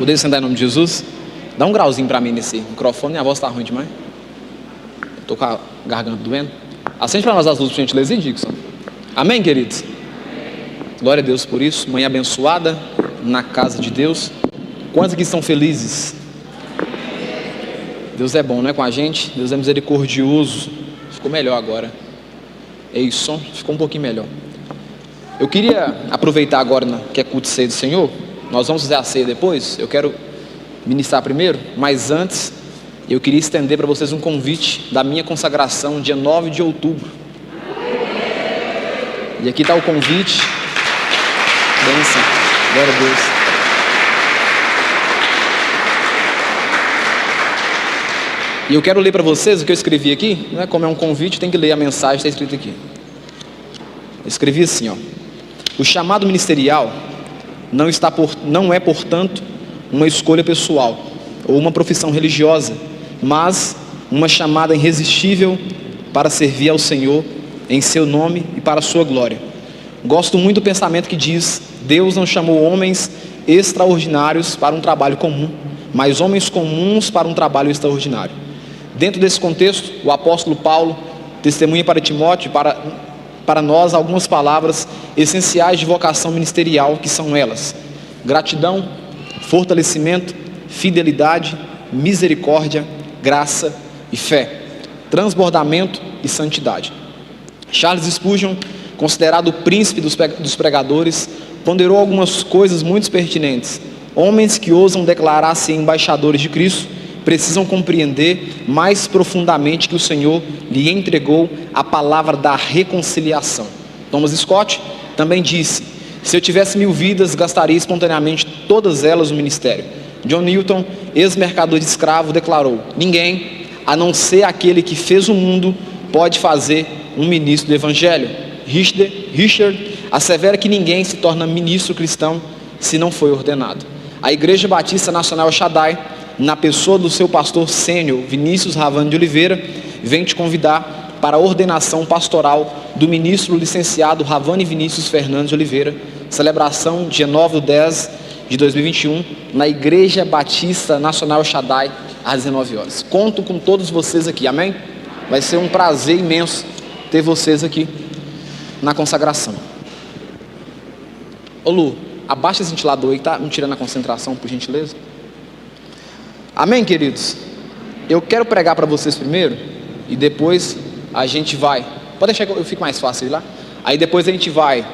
Poder sentar em nome de Jesus? Dá um grauzinho para mim nesse microfone, minha voz está ruim demais. Estou com a garganta doendo. Acende para nós as luzes, por gentileza, Dixon. Amém, queridos? Glória a Deus por isso. Manhã abençoada na casa de Deus. Quantos aqui estão felizes? Deus é bom, não é, com a gente? Deus é misericordioso. Ficou melhor agora. É isso, ficou um pouquinho melhor. Eu queria aproveitar agora que é culto de ceia do Senhor. Nós vamos fazer a ceia depois. Eu quero ministrar primeiro, mas antes eu queria estender para vocês um convite da minha consagração, dia 9 de outubro. E aqui está o convite. Bênção, glória a Deus. E eu quero ler para vocês o que eu escrevi aqui. Não é, como é um convite, tem que ler a mensagem que está escrita aqui. Eu escrevi assim, ó: o chamado ministerial não é, portanto, uma escolha pessoal ou uma profissão religiosa, mas uma chamada irresistível para servir ao Senhor em seu nome e para a sua glória. Gosto muito do pensamento que diz: Deus não chamou homens extraordinários para um trabalho comum, mas homens comuns para um trabalho extraordinário. Dentro desse contexto, o apóstolo Paulo testemunha para Timóteo, para nós, algumas palavras essenciais de vocação ministerial, que são elas: gratidão, fortalecimento, fidelidade, misericórdia, graça e fé, transbordamento e santidade. Charles Spurgeon, considerado o príncipe dos pregadores, ponderou algumas coisas muito pertinentes. Homens que ousam declarar-se embaixadores de Cristo precisam compreender mais profundamente que o Senhor lhe entregou a palavra da reconciliação. Thomas Scott também disse: se eu tivesse 1000 vidas, gastaria espontaneamente todas elas no ministério. John Newton, ex-mercador de escravo, declarou: ninguém, a não ser aquele que fez o mundo, pode fazer um ministro do Evangelho. Richard assevera que ninguém se torna ministro cristão se não foi ordenado. A Igreja Batista Nacional Shaddai, na pessoa do seu pastor sênior, Vinícius Ravani de Oliveira, vem te convidar para a ordenação pastoral do ministro licenciado Ravani Vinícius Fernandes de Oliveira. Celebração dia 9/10/2021, na Igreja Batista Nacional Shaddai, às 19 horas. Conto com todos vocês aqui, amém? Vai ser um prazer imenso ter vocês aqui na consagração. Ô Lu, abaixa esse ventilador aí que tá me tirando a concentração, por gentileza. Amém, queridos? Eu quero pregar para vocês primeiro, e depois a gente vai. Pode deixar que eu fique mais fácil lá. Aí depois a gente vai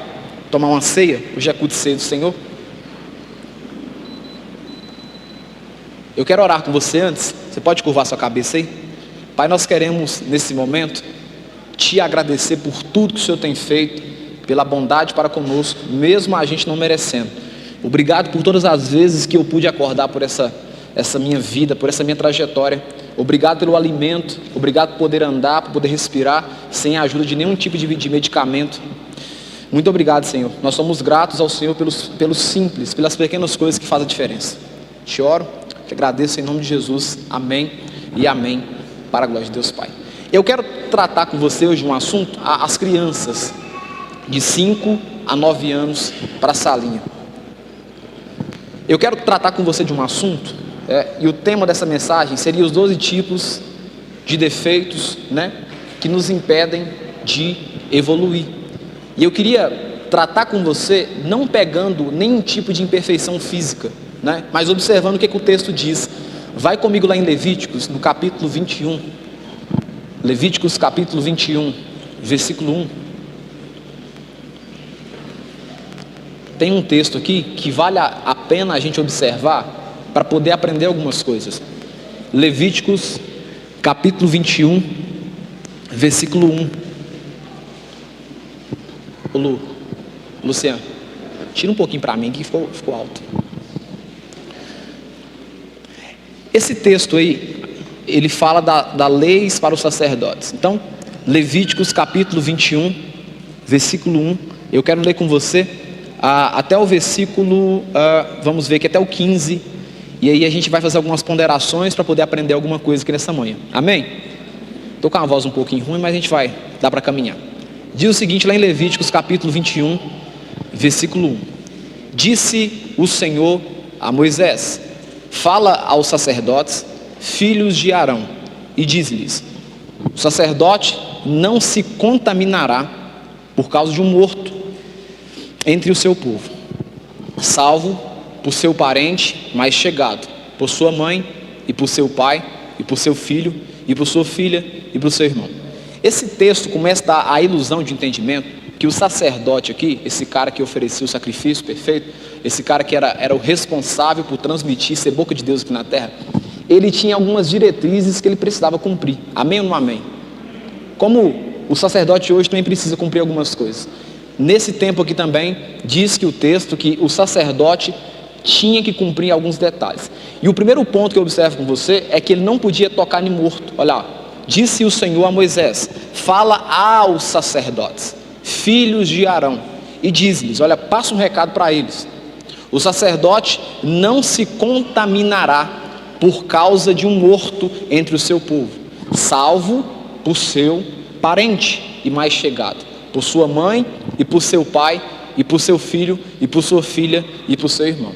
tomar uma ceia, hoje é culto de ceia do Senhor. Eu quero orar com você antes. Você pode curvar sua cabeça aí? Pai, nós queremos nesse momento te agradecer por tudo que o Senhor tem feito, pela bondade para conosco, mesmo a gente não merecendo. Obrigado por todas as vezes que eu pude acordar por essa minha vida, por essa minha trajetória. Obrigado pelo alimento, obrigado por poder andar, por poder respirar, sem a ajuda de nenhum tipo de medicamento. Muito obrigado, Senhor. Nós somos gratos ao Senhor pelos simples, pelas pequenas coisas que fazem a diferença. Te oro, te agradeço em nome de Jesus. Amém e amém, para a glória de Deus Pai. Eu quero tratar com você hoje um assunto, as crianças de 5 a 9 anos para a salinha. Eu quero tratar com você de um assunto, e o tema dessa mensagem seria os 12 tipos de defeitos, que nos impedem de evoluir. E eu queria tratar com você não pegando nenhum tipo de imperfeição física, mas observando o que o texto diz. Vai comigo lá em Levíticos, no capítulo 21. Levíticos capítulo 21, versículo 1. Tem um texto aqui que vale a pena a gente observar para poder aprender algumas coisas. Levíticos capítulo 21, versículo 1. Ô Luciano, tira um pouquinho para mim que ficou alto. Esse texto aí, ele fala da leis para os sacerdotes. Então, Levíticos capítulo 21, versículo 1. Eu quero ler com você até o versículo, vamos ver que até o 15. E aí a gente vai fazer algumas ponderações para poder aprender alguma coisa aqui nessa manhã. Amém? Estou com a voz um pouquinho ruim, mas a gente vai dar para caminhar. Diz o seguinte lá em Levíticos capítulo 21, versículo 1. Disse o Senhor a Moisés: fala aos sacerdotes, filhos de Arão, e diz-lhes: o sacerdote não se contaminará por causa de um morto entre o seu povo, salvo por seu parente mais chegado, por sua mãe e por seu pai e por seu filho e por sua filha e por seu irmão. Esse texto começa a dar a ilusão de entendimento que o sacerdote aqui, esse cara que oferecia o sacrifício perfeito, esse cara que era o responsável por transmitir, ser boca de Deus aqui na terra, ele tinha algumas diretrizes que ele precisava cumprir. Amém ou não amém? Como o sacerdote hoje também precisa cumprir algumas coisas. Nesse tempo aqui também, diz que o texto que o sacerdote tinha que cumprir alguns detalhes. E o primeiro ponto que eu observo com você é que ele não podia tocar em morto. Olha lá, disse o Senhor a Moisés: fala aos sacerdotes, filhos de Arão, e diz-lhes, olha, passa um recado para eles: o sacerdote não se contaminará por causa de um morto entre o seu povo, salvo por seu parente e mais chegado, por sua mãe e por seu pai e por seu filho e por sua filha e por seu irmão.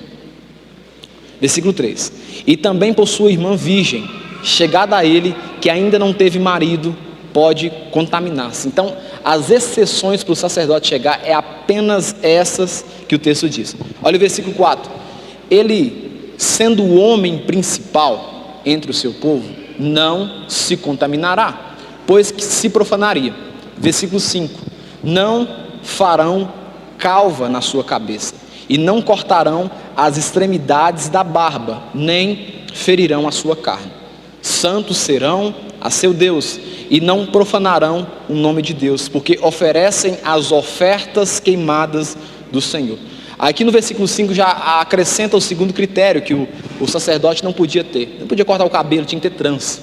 Versículo 3: e também por sua irmã virgem, chegada a ele, que ainda não teve marido, pode contaminar-se. Então, as exceções para o sacerdote chegar é apenas essas que o texto diz. Olha o versículo 4: ele, sendo o homem principal entre o seu povo, não se contaminará, pois que se profanaria. Versículo 5: não farão calva na sua cabeça, e não cortarão as extremidades da barba, nem ferirão a sua carne. Santos serão a seu Deus, e não profanarão o nome de Deus, porque oferecem as ofertas queimadas do Senhor. Aqui no versículo 5 já acrescenta o segundo critério que o sacerdote não podia ter. Não podia cortar o cabelo, tinha que ter trança.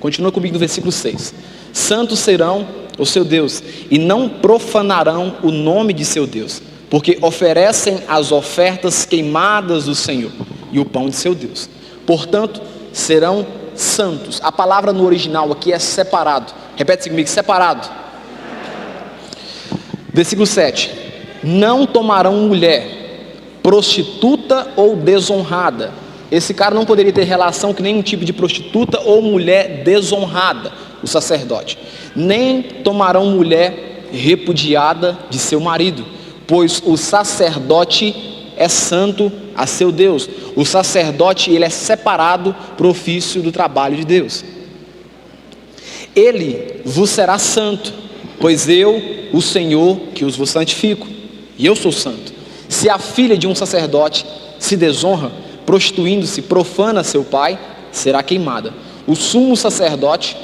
Continua comigo no versículo 6: santos serão o seu Deus, e não profanarão o nome de seu Deus, porque oferecem as ofertas queimadas do Senhor e o pão de seu Deus. Portanto, serão santos. A palavra no original aqui é separado. Repete comigo: separado. Versículo 7: não tomarão mulher prostituta ou desonrada. Esse cara não poderia ter relação com nenhum tipo de prostituta ou mulher desonrada, o sacerdote. Nem tomarão mulher repudiada de seu marido, pois o sacerdote é santo a seu Deus. O sacerdote, ele é separado para o ofício do trabalho de Deus. Ele vos será santo, pois eu, o Senhor, que os vos santifico, e eu sou santo. Se a filha de um sacerdote se desonra, prostituindo-se, profana seu pai, será queimada. O sumo sacerdote,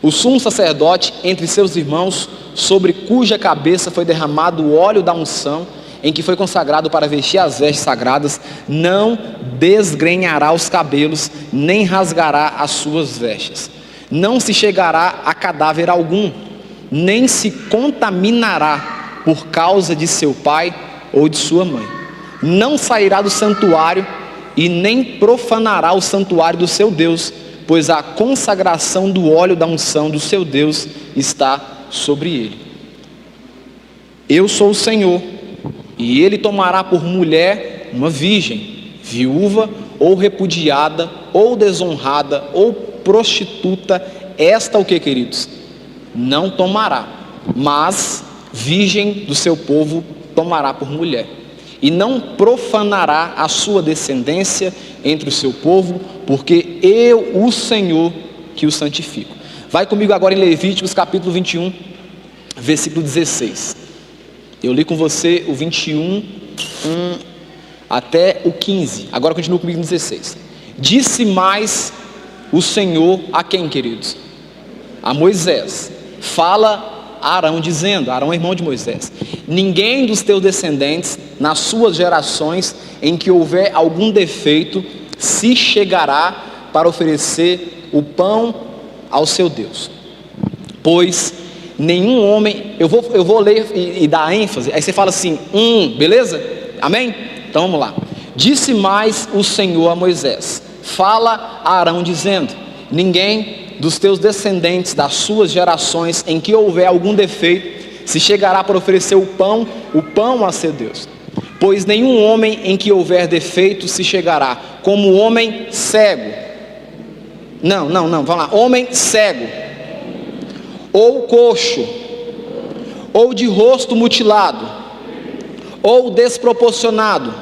o sumo sacerdote entre seus irmãos, sobre cuja cabeça foi derramado o óleo da unção, em que foi consagrado para vestir as vestes sagradas, não desgrenhará os cabelos, nem rasgará as suas vestes. Não se chegará a cadáver algum, nem se contaminará por causa de seu pai ou de sua mãe. Não sairá do santuário e nem profanará o santuário do seu Deus, pois a consagração do óleo da unção do seu Deus está sobre ele. Eu sou o Senhor, e ele tomará por mulher uma virgem, viúva ou repudiada, ou desonrada, ou prostituta. Esta o que, queridos? Não tomará, mas virgem do seu povo tomará por mulher. E não profanará a sua descendência entre o seu povo, porque eu, o Senhor, que o santifico. Vai comigo agora em Levíticos capítulo 21, versículo 16. Eu li com você o 21 até o 15. Agora continua comigo no 16. Disse mais o Senhor a quem, queridos? A Moisés. Fala a Arão dizendo, Arão é irmão de Moisés: ninguém dos teus descendentes, nas suas gerações, em que houver algum defeito, se chegará para oferecer o pão ao seu Deus. Pois nenhum homem, eu vou ler e dar ênfase, aí você fala assim, beleza? Amém? Então vamos lá. Disse mais o Senhor a Moisés: fala a Arão dizendo, ninguém dos teus descendentes, das suas gerações, em que houver algum defeito, se chegará para oferecer o pão a seu Deus. Pois nenhum homem em que houver defeito se chegará, como homem cego. Vamos lá. Homem cego, ou coxo, ou de rosto mutilado, ou desproporcionado,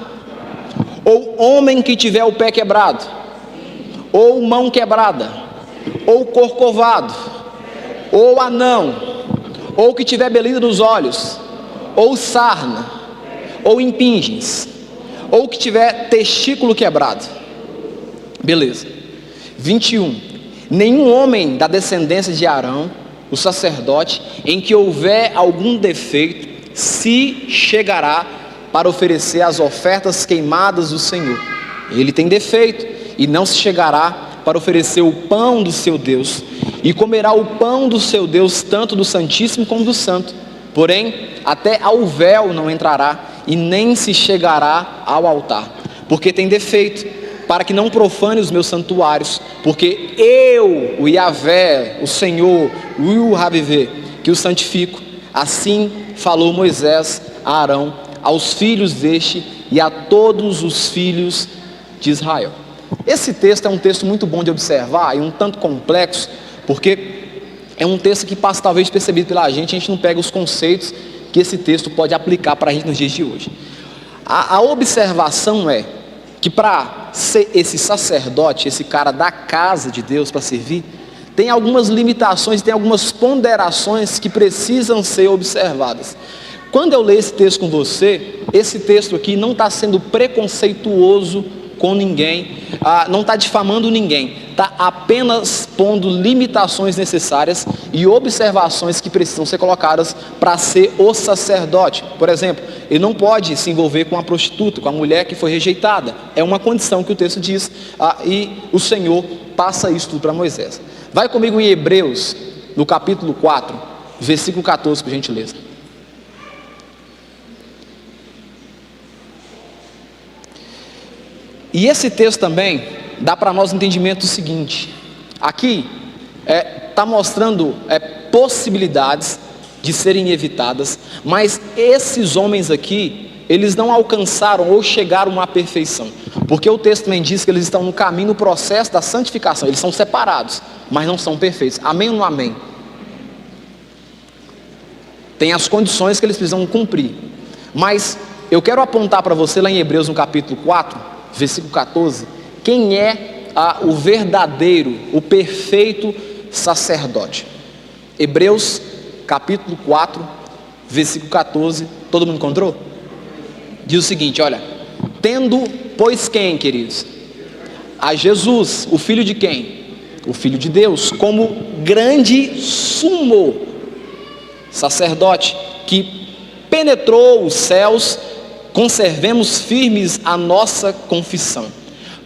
ou homem que tiver o pé quebrado, ou mão quebrada, ou corcovado, ou anão, ou que tiver beleza nos olhos, ou sarna, ou impingens, ou que tiver testículo quebrado. Beleza. 21. Nenhum homem da descendência de Arão, o sacerdote, em que houver algum defeito, se chegará para oferecer as ofertas queimadas do Senhor. Ele tem defeito, e não se chegará para oferecer o pão do seu Deus, e comerá o pão do seu Deus, tanto do Santíssimo como do Santo. Porém, até ao véu não entrará, e nem se chegará ao altar, porque tem defeito, para que não profane os meus santuários, porque eu, o Yahvé, o Senhor, o Rabivê, que o santifico. Assim falou Moisés a Arão, aos filhos deste e a todos os filhos de Israel. Esse texto é um texto muito bom de observar e um tanto complexo, porque é um texto que passa talvez percebido pela gente, a gente não pega os conceitos que esse texto pode aplicar para a gente nos dias de hoje. A observação é que para ser esse sacerdote, esse cara da casa de Deus para servir, tem algumas limitações, tem algumas ponderações que precisam ser observadas. Quando eu leio esse texto com você, esse texto aqui não está sendo preconceituoso com ninguém, não está difamando ninguém, está apenas pondo limitações necessárias e observações que precisam ser colocadas para ser o sacerdote. Por exemplo, ele não pode se envolver com a prostituta, com a mulher que foi rejeitada, é uma condição que o texto diz, e o Senhor passa isso tudo para Moisés. Vai comigo em Hebreus, no capítulo 4, versículo 14, por gentileza. E esse texto também dá para nós o entendimento do seguinte: aqui está mostrando possibilidades de serem evitadas, mas esses homens aqui, eles não alcançaram ou chegaram à perfeição, porque o texto também diz que eles estão no caminho, no processo da santificação, eles são separados, mas não são perfeitos. Amém ou não amém? Tem as condições que eles precisam cumprir, mas eu quero apontar para você lá em Hebreus no capítulo 4, versículo 14, quem é o verdadeiro, o perfeito sacerdote. Hebreus capítulo 4, versículo 14, todo mundo encontrou? Diz o seguinte, olha: tendo, pois quem, queridos? A Jesus, o filho de quem? O filho de Deus, como grande sumo sacerdote, que penetrou os céus, conservemos firmes a nossa confissão,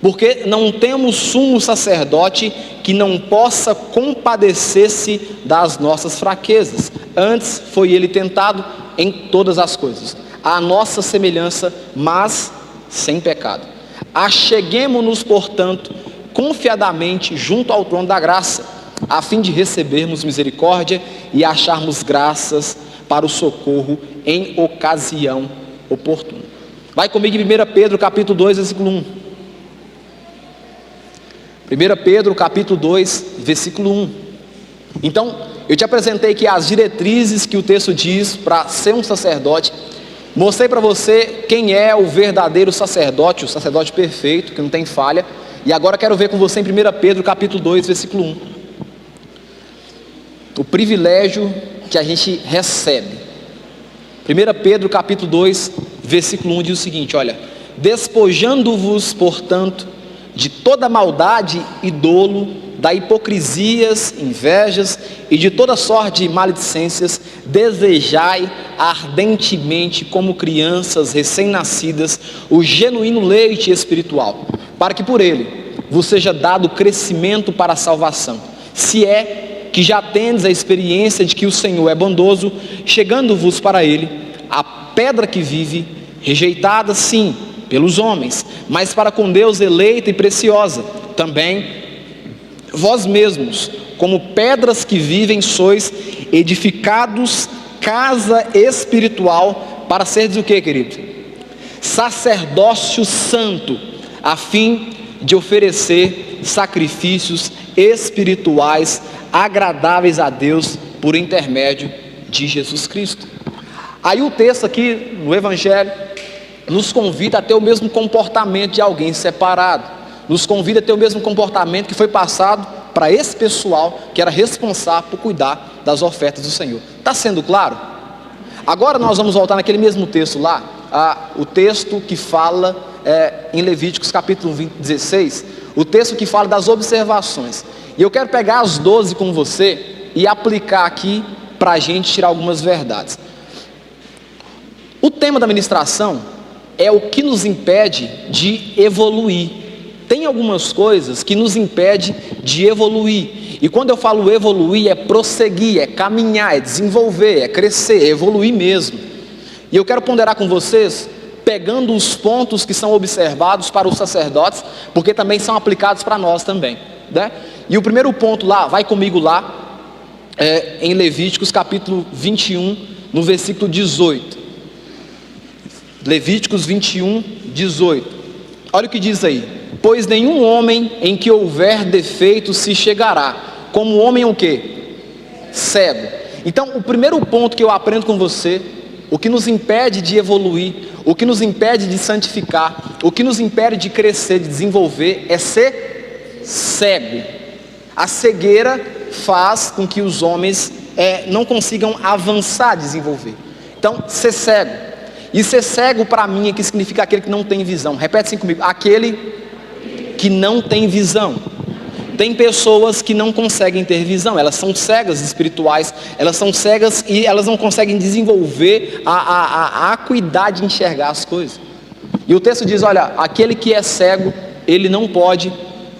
porque não temos sumo sacerdote que não possa compadecer-se das nossas fraquezas, antes foi ele tentado em todas as coisas, à nossa semelhança, mas sem pecado. Acheguemo-nos, portanto, confiadamente junto ao trono da graça, a fim de recebermos misericórdia e acharmos graças para o socorro em ocasião oportuno. Vai comigo em 1 Pedro capítulo 2, versículo 1. 1 Pedro capítulo 2, versículo 1. Então, eu te apresentei aqui as diretrizes que o texto diz para ser um sacerdote. Mostrei para você quem é o verdadeiro sacerdote, o sacerdote perfeito, que não tem falha. E agora quero ver com você em 1 Pedro capítulo 2, versículo 1. O privilégio que a gente recebe. 1 Pedro capítulo 2, versículo 1 diz o seguinte, olha: despojando-vos, portanto, de toda maldade e dolo, da hipocrisias, invejas e de toda sorte de maledicências, desejai ardentemente, como crianças recém-nascidas, o genuíno leite espiritual, para que por ele vos seja dado crescimento para a salvação, se é que já tendes a experiência de que o Senhor é bondoso, chegando-vos para ele a pedra que vive, rejeitada sim pelos homens, mas para com Deus eleita e preciosa. Também vós mesmos, como pedras que vivem, sois edificados casa espiritual, para seres o que, querido? sacerdócio santo, a fim de oferecer sacrifícios espirituais agradáveis a Deus por intermédio de Jesus Cristo. Aí o texto aqui no Evangelho nos convida a ter o mesmo comportamento de alguém separado, nos convida a ter o mesmo comportamento que foi passado para esse pessoal que era responsável por cuidar das ofertas do Senhor. Está sendo claro? Agora nós vamos voltar naquele mesmo texto lá, o texto que fala em Levíticos capítulo 16, o texto que fala das observações. E eu quero pegar as 12 com você e aplicar aqui para a gente tirar algumas verdades. O tema da ministração é o que nos impede de evoluir. Tem algumas coisas que nos impedem de evoluir. E quando eu falo evoluir, é prosseguir, é caminhar, é desenvolver, é crescer, é evoluir mesmo. E eu quero ponderar com vocês, pegando os pontos que são observados para os sacerdotes, porque também são aplicados para nós também, né? E o primeiro ponto lá, vai comigo lá, em Levíticos capítulo 21, no versículo 18. Levíticos 21, 18. Olha o que diz aí: pois nenhum homem em que houver defeito se chegará, como homem o quê? Cego. Então o primeiro ponto que eu aprendo com você, o que nos impede de evoluir, o que nos impede de santificar, o que nos impede de crescer, de desenvolver, é ser cego. A cegueira faz com que os homens não consigam avançar, desenvolver. Então, ser cego. E ser cego para mim aqui significa aquele que não tem visão. Repete assim comigo: aquele que não tem visão. Tem pessoas que não conseguem ter visão, elas são cegas espirituais, elas são cegas e elas não conseguem desenvolver a acuidade de enxergar as coisas. E o texto diz: olha, aquele que é cego, ele não pode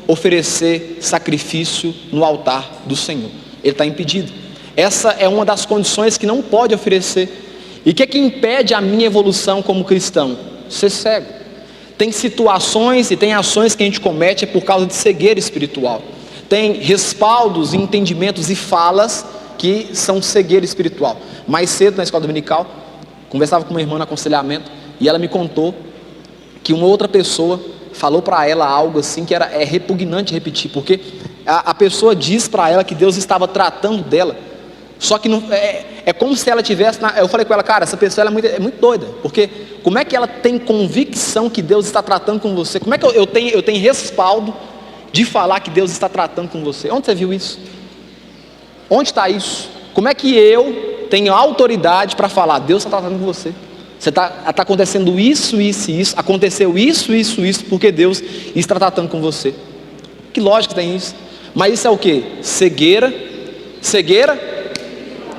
oferecer sacrifício no altar do Senhor, ele está impedido. Essa é uma das condições que não pode oferecer. E o que é que impede a minha evolução como cristão? Ser cego. Tem situações e tem ações que a gente comete por causa de cegueira espiritual. Tem respaldos, entendimentos e falas que são cegueira espiritual. Mais cedo na escola dominical, conversava com uma irmã no aconselhamento e ela me contou que uma outra pessoa falou para ela algo assim que é repugnante repetir, porque a pessoa diz para ela que Deus estava tratando dela, só que não, é como se ela tivesse, eu falei com ela: cara, essa pessoa ela é muito doida, porque como é que ela tem convicção que Deus está tratando com você? Como é que eu tenho respaldo de falar que Deus está tratando com você? Onde você viu isso? Onde está isso? Como é que eu tenho autoridade para falar: Deus está tratando com você? Está acontecendo isso, isso e isso, aconteceu isso, isso, isso, porque Deus está tratando com você. Que lógica tem isso? Mas isso é o que? Cegueira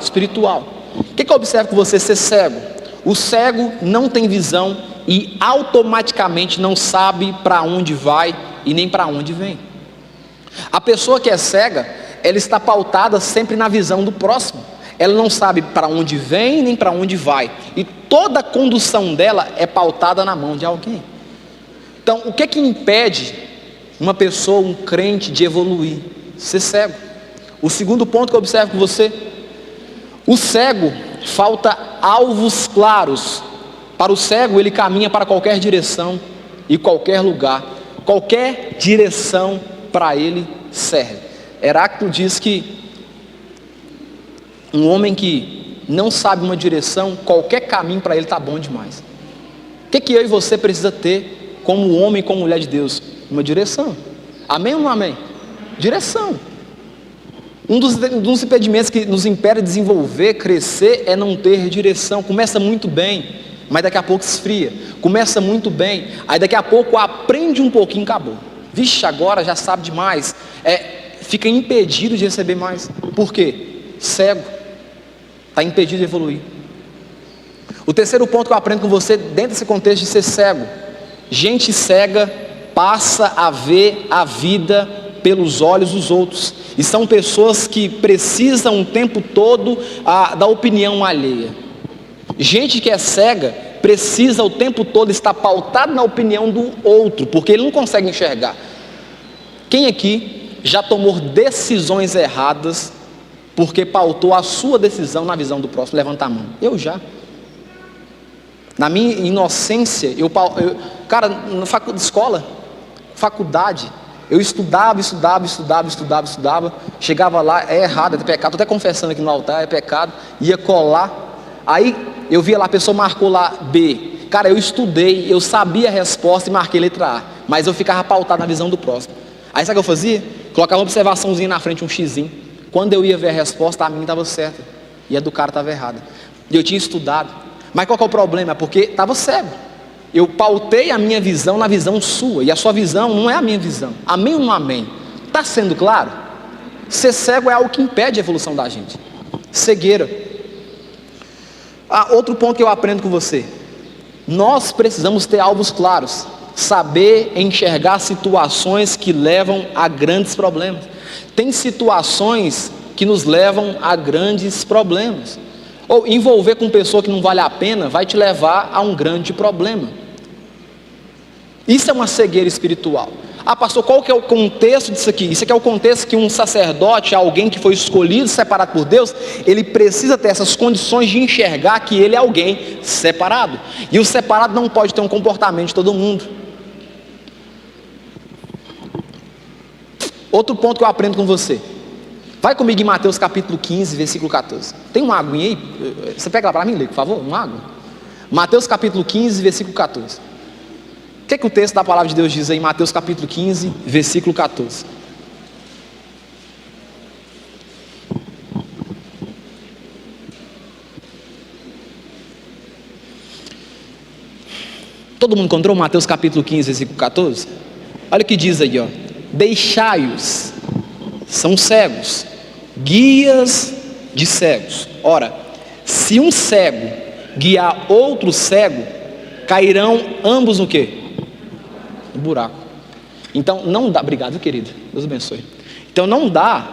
espiritual. O que eu observo com você? Ser cego. O cego não tem visão e automaticamente não sabe para onde vai e nem para onde vem. A pessoa que é cega, ela está pautada sempre na visão do próximo. Ela não sabe para onde vem nem para onde vai. E toda a condução dela é pautada na mão de alguém. Então, o que é que impede uma pessoa, um crente, de evoluir? Ser cego. O segundo ponto que eu observo com você: o cego, falta alvos claros. Para o cego, ele caminha para qualquer direção e qualquer lugar. Qualquer direção para ele serve. Heráclito diz que um homem que não sabe uma direção, qualquer caminho para ele está bom demais. O que eu e você precisa ter como homem e como mulher de Deus? Uma direção. Amém ou não amém? Direção. Um dos impedimentos que nos impede de desenvolver, crescer, é não ter direção. Começa muito bem, mas daqui a pouco esfria. Começa muito bem, aí daqui a pouco aprende um pouquinho, acabou. Vixe, agora já sabe demais. Fica impedido de receber mais. Por quê? Cego. Está impedido de evoluir. O terceiro ponto que eu aprendo com você, dentro desse contexto de ser cego: gente cega passa a ver a vida pelos olhos dos outros, e são pessoas que precisam o tempo todo da opinião alheia. Gente que é cega precisa o tempo todo estar pautado na opinião do outro, porque ele não consegue enxergar. Quem aqui já tomou decisões erradas porque pautou a sua decisão na visão do próximo? Levanta a mão. Eu já. Na minha inocência, cara, na escola, faculdade, eu estudava, chegava lá, é errado, é pecado, estou até confessando aqui no altar, é pecado, ia colar, aí eu via lá, a pessoa marcou lá B, cara, eu estudei, eu sabia a resposta e marquei letra A, mas eu ficava pautado na visão do próximo. Aí sabe o que eu fazia? Colocava uma observaçãozinha na frente, um xizinho, quando eu ia ver a resposta, a minha estava certa, e a do cara estava errada, e eu tinha estudado, mas qual que é o problema? Porque estava cego. Eu pautei a minha visão na visão sua, e a sua visão não é a minha visão. Amém ou não amém? Está sendo claro? Ser cego é algo que impede a evolução da gente. Cegueira. Outro ponto que eu aprendo com você. Nós precisamos ter alvos claros. Saber enxergar situações que levam a grandes problemas. Tem situações que nos levam a grandes problemas. Ou envolver com pessoa que não vale a pena vai te levar a um grande problema. Isso é uma cegueira espiritual. Pastor, qual que é o contexto disso aqui? Isso aqui é o contexto que um sacerdote, alguém que foi escolhido, separado por Deus, ele precisa ter essas condições de enxergar que ele é alguém separado. E o separado não pode ter um comportamento de todo mundo. Outro ponto que eu aprendo com você. Vai comigo em Mateus capítulo 15, versículo 14. Tem uma aguinha aí? Você pega lá para mim, Lê, por favor, uma água. Mateus capítulo 15, versículo 14. O que o texto da palavra de Deus diz aí em Mateus capítulo 15, versículo 14? Todo mundo encontrou Mateus capítulo 15, versículo 14? Olha o que diz aí, ó. Deixai-os, são cegos, guias de cegos. Ora, se um cego guiar outro cego, cairão ambos no quê? No buraco. Então não dá, obrigado querido, Deus abençoe. Então não dá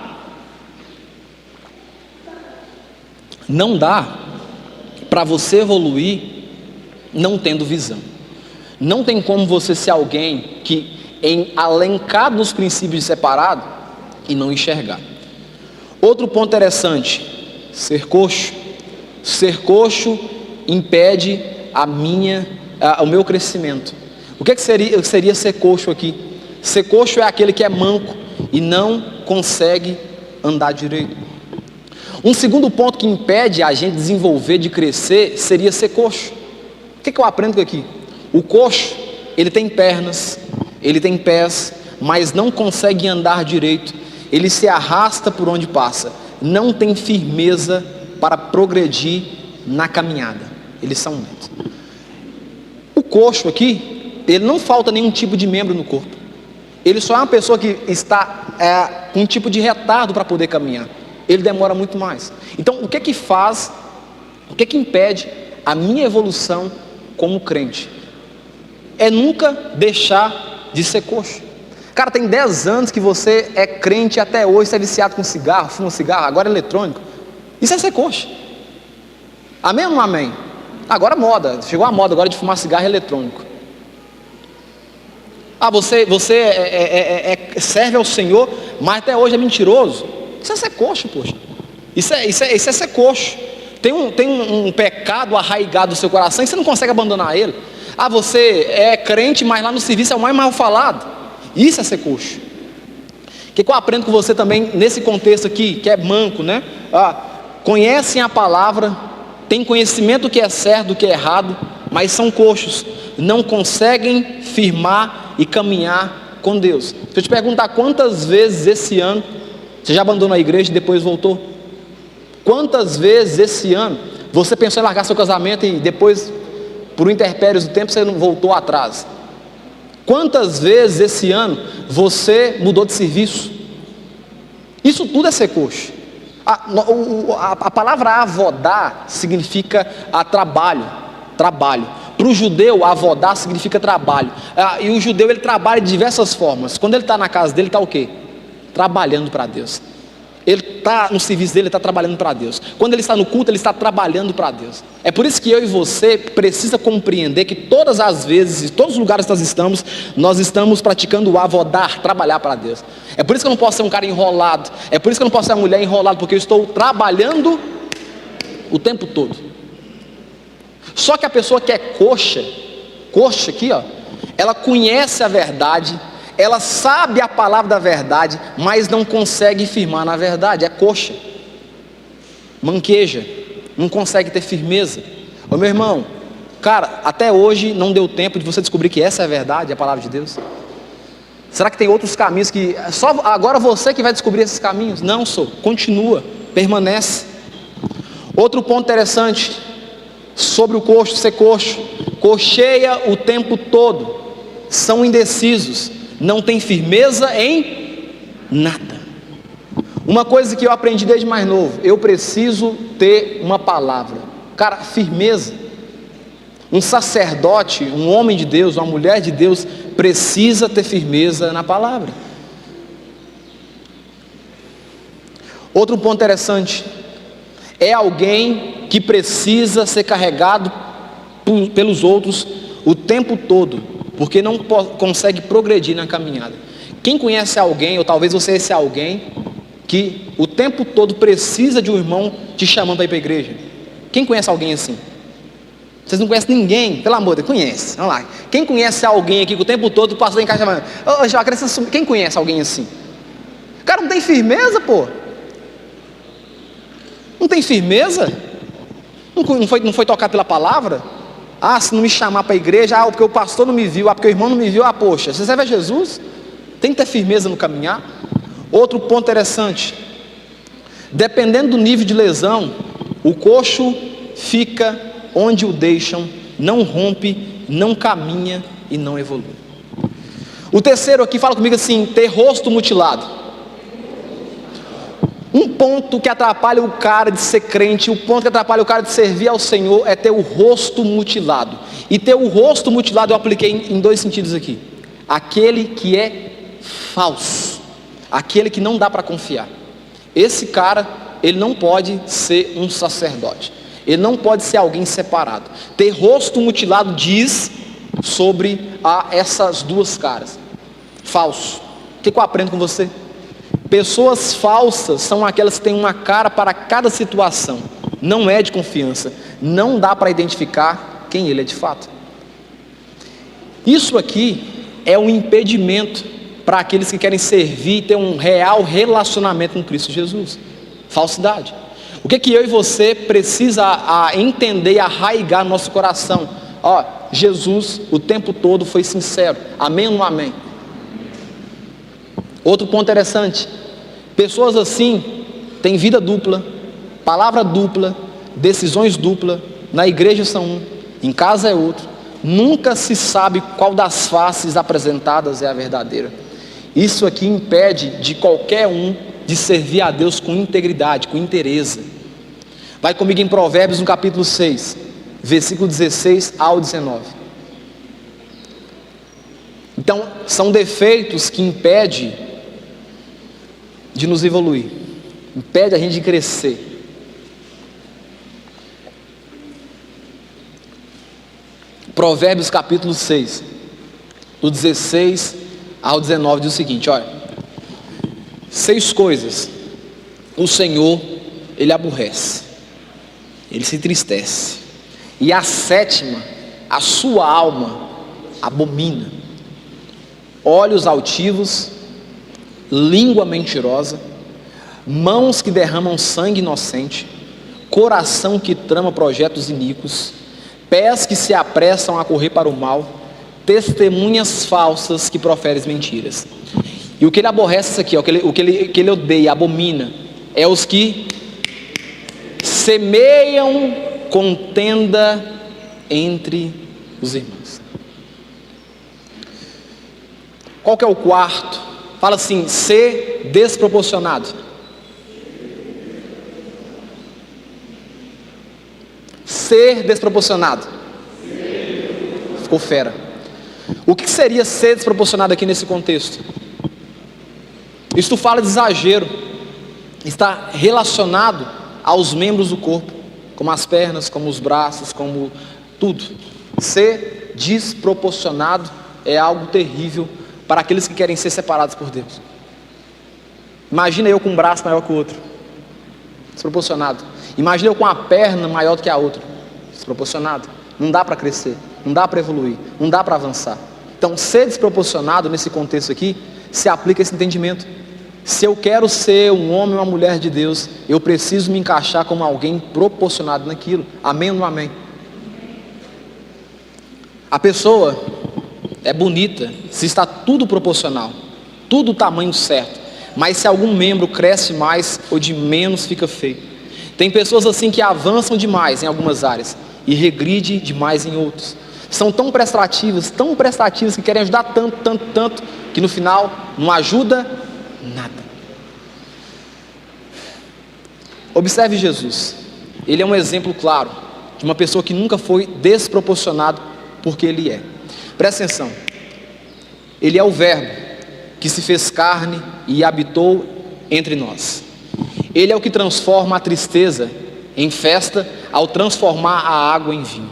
para você evoluir não tendo visão. Não tem como você ser alguém que alencado nos princípios de separado e não enxergar. Outro ponto interessante, ser coxo. Ser coxo impede o meu crescimento. O que seria ser coxo aqui? Ser coxo é aquele que é manco e não consegue andar direito. Um segundo ponto que impede a gente desenvolver, de crescer, seria ser coxo. O que eu aprendo aqui? O coxo, ele tem pernas, ele tem pés, mas não consegue andar direito. Ele se arrasta por onde passa, não tem firmeza para progredir na caminhada. Eles são lentos. O coxo aqui, ele não falta nenhum tipo de membro no corpo. Ele só é uma pessoa que está com um tipo de retardo para poder caminhar. Ele demora muito mais. Então, o que impede a minha evolução como crente? É nunca deixar de ser coxo. Cara, tem 10 anos que você é crente até hoje, você é viciado com cigarro, fuma cigarro, agora é eletrônico. Isso é ser coxo. Amém ou não amém? Agora moda, chegou a moda agora de fumar cigarro eletrônico. Você serve ao Senhor, mas até hoje é mentiroso. Isso é ser coxo, poxa. Isso é ser coxo. Tem um pecado arraigado no seu coração e você não consegue abandonar ele. Você é crente, mas lá no serviço é o mais mal falado. Isso é ser coxo. O que eu aprendo com você também nesse contexto aqui, que é manco, né? Conhecem a palavra, têm conhecimento do que é certo, do que é errado, mas são coxos, não conseguem firmar e caminhar com Deus. Deixa eu te perguntar, quantas vezes esse ano você já abandonou a igreja e depois voltou? Quantas vezes esse ano você pensou em largar seu casamento e depois, por intempéries do tempo, você não voltou atrás? Quantas vezes esse ano você mudou de serviço? Isso tudo é ser coxo. A palavra avodar significa trabalho. Para o judeu, avodar significa trabalho. E o judeu, ele trabalha de diversas formas. Quando ele está na casa dele, está o quê? Trabalhando para Deus. Ele está no serviço dele, ele está trabalhando para Deus. Quando ele está no culto, ele está trabalhando para Deus. É por isso que eu e você precisa compreender que todas as vezes, em todos os lugares que nós estamos praticando o avodar, trabalhar para Deus. É por isso que eu não posso ser um cara enrolado. É por isso que eu não posso ser uma mulher enrolada, porque eu estou trabalhando o tempo todo. Só que a pessoa que é coxa aqui, ó, ela conhece a verdade, ela sabe a palavra da verdade, mas não consegue firmar na verdade, é coxa, manqueja, não consegue ter firmeza. Ô meu irmão, cara, até hoje não deu tempo de você descobrir que essa é a verdade, a palavra de Deus? Será que tem outros caminhos que só agora você que vai descobrir esses caminhos? Não, continua, permanece. Outro ponto interessante sobre o coxo ser coxo: cocheia o tempo todo, são indecisos, não tem firmeza em nada. Uma coisa que eu aprendi desde mais novo: eu preciso ter uma palavra, cara, firmeza. Um sacerdote, um homem de Deus, uma mulher de Deus precisa ter firmeza na palavra. Outro ponto interessante: é alguém que precisa ser carregado pelos outros o tempo todo, porque não consegue progredir na caminhada. Quem conhece alguém, ou talvez você é esse alguém, que o tempo todo precisa de um irmão te chamando para ir para a igreja? Quem conhece alguém assim? Vocês não conhecem ninguém? Pelo amor de Deus, conhece. Vamos lá. Quem conhece alguém aqui que o tempo todo o pastor em casa chamando? Quem conhece alguém assim? O cara não tem firmeza, pô. Não tem firmeza? Não foi tocar pela palavra? Se não me chamar para a igreja, porque o pastor não me viu, porque o irmão não me viu, poxa, você serve a Jesus? Tem que ter firmeza no caminhar. Outro ponto interessante: dependendo do nível de lesão, o coxo fica onde o deixam, não rompe, não caminha e não evolui. O terceiro aqui fala comigo assim: ter rosto mutilado. Um ponto que atrapalha o cara de ser crente, o ponto que atrapalha o cara de servir ao Senhor é ter o rosto mutilado. E ter o rosto mutilado eu apliquei em dois sentidos aqui: aquele que é falso, aquele que não dá para confiar. Esse cara, ele não pode ser um sacerdote, ele não pode ser alguém separado. Ter rosto mutilado diz sobre essas duas caras. Falso. O que eu aprendo com você? Pessoas falsas são aquelas que têm uma cara para cada situação. Não é de confiança. Não dá para identificar quem ele é de fato. Isso aqui é um impedimento para aqueles que querem servir e ter um real relacionamento com Cristo Jesus. Falsidade. O que eu e você precisa entender e arraigar no nosso coração? Jesus o tempo todo foi sincero. Amém ou não amém? Outro ponto interessante: pessoas assim têm vida dupla, palavra dupla, decisões duplas. Na igreja são um, em casa é outro. Nunca se sabe qual das faces apresentadas é a verdadeira. Isso aqui impede de qualquer um de servir a Deus com integridade, com inteireza. Vai comigo em Provérbios, no capítulo 6, versículo 16 ao 19. Então, são defeitos que impedem de nos evoluir, impede a gente de crescer. Provérbios capítulo 6, do 16 ao 19 diz o seguinte: olha, 6 coisas o Senhor ele aborrece, ele se entristece, e a 7ª a sua alma abomina: olhos altivos, língua mentirosa, mãos que derramam sangue inocente, coração que trama projetos iníquos, pés que se apressam a correr para o mal, testemunhas falsas que proferem mentiras. E o que ele aborrece isso aqui, o que ele odeia, abomina, é os que semeiam contenda entre os irmãos. Qual que é o quarto? Fala assim: ser desproporcionado. Ser desproporcionado. Ficou fera. O que seria ser desproporcionado aqui nesse contexto? Isto fala de exagero. Está relacionado aos membros do corpo, como as pernas, como os braços, como tudo. Ser desproporcionado é algo terrível para aqueles que querem ser separados por Deus. Imagina eu com um braço maior que o outro, desproporcionado. Imagina eu com a perna maior do que a outra, desproporcionado. não dá para crescer, não dá para evoluir, não dá para avançar. Então, ser desproporcionado nesse contexto aqui, se aplica esse entendimento. Se eu quero ser um homem ou uma mulher de Deus, eu preciso me encaixar como alguém proporcionado naquilo. Amém ou não amém? A pessoa é bonita se está tudo proporcional, tudo o tamanho certo, mas se algum membro cresce mais ou de menos, fica feio. Tem pessoas assim que avançam demais em algumas áreas e regride demais em outras. São tão prestativas que querem ajudar tanto, que no final não ajuda nada. Observe Jesus. Ele é um exemplo claro de uma pessoa que nunca foi desproporcionado porque ele é. Presta atenção. Ele é o Verbo que se fez carne e habitou entre nós. Ele é o que transforma a tristeza em festa ao transformar a água em vinho.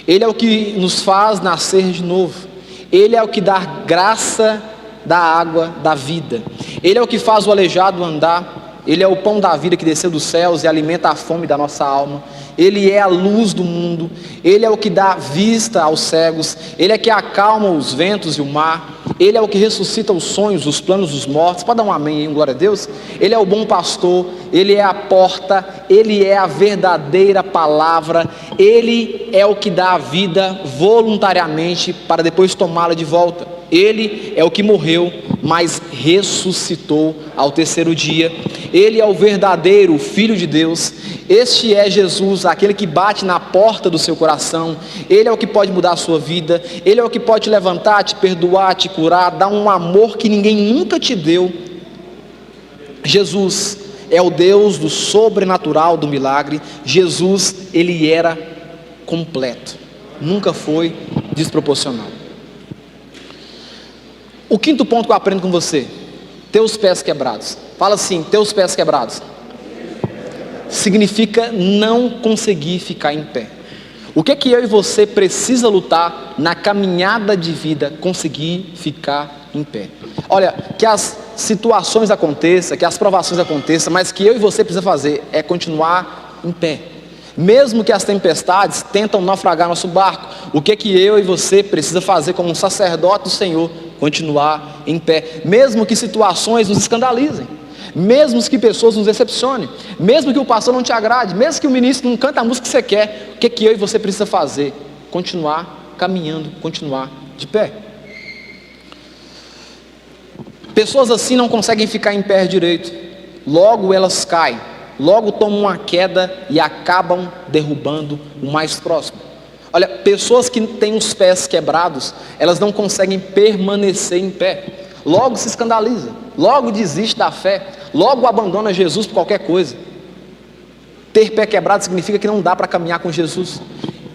Ele é o que nos faz nascer de novo. Ele é o que dá graça da água da vida. Ele é o que faz o aleijado andar. Ele é o pão da vida que desceu dos céus e alimenta a fome da nossa alma. Ele é a luz do mundo. Ele é o que dá vista aos cegos. Ele é que acalma os ventos e o mar. Ele é o que ressuscita os sonhos, os planos dos mortos. Pode dar um amém aí, glória a Deus? Ele é o bom pastor. Ele é a porta. Ele é a verdadeira palavra. Ele é o que dá a vida voluntariamente para depois tomá-la de volta. Ele é o que morreu, mas ressuscitou ao terceiro dia. Ele é o verdadeiro Filho de Deus. Este é Jesus, aquele que bate na porta do seu coração. Ele é o que pode mudar a sua vida. Ele é o que pode te levantar, te perdoar, te curar, dar um amor que ninguém nunca te deu. Jesus é o Deus do sobrenatural, do milagre. Jesus, ele era completo, nunca foi desproporcional. O quinto ponto que eu aprendo com você: teus pés quebrados. Fala assim: teus pés quebrados. Significa não conseguir ficar em pé. O que é que eu e você precisa lutar na caminhada de vida? Conseguir ficar em pé. Olha, que as situações aconteçam, que as provações aconteçam, mas que eu e você precisa fazer é continuar em pé. Mesmo que as tempestades tentam naufragar nosso barco, o que é que eu e você precisa fazer como um sacerdote do Senhor? Continuar em pé. Mesmo que situações nos escandalizem, mesmo que pessoas nos decepcionem, mesmo que o pastor não te agrade, mesmo que o ministro não cante a música que você quer, o que é que eu e você precisa fazer? Continuar caminhando, continuar de pé. Pessoas assim não conseguem ficar em pé direito, logo elas caem, logo tomam uma queda e acabam derrubando o mais próximo. Olha, pessoas que têm os pés quebrados, elas não conseguem permanecer em pé, logo se escandaliza, logo desiste da fé, logo abandona Jesus por qualquer coisa. Ter pé quebrado significa que não dá para caminhar com Jesus.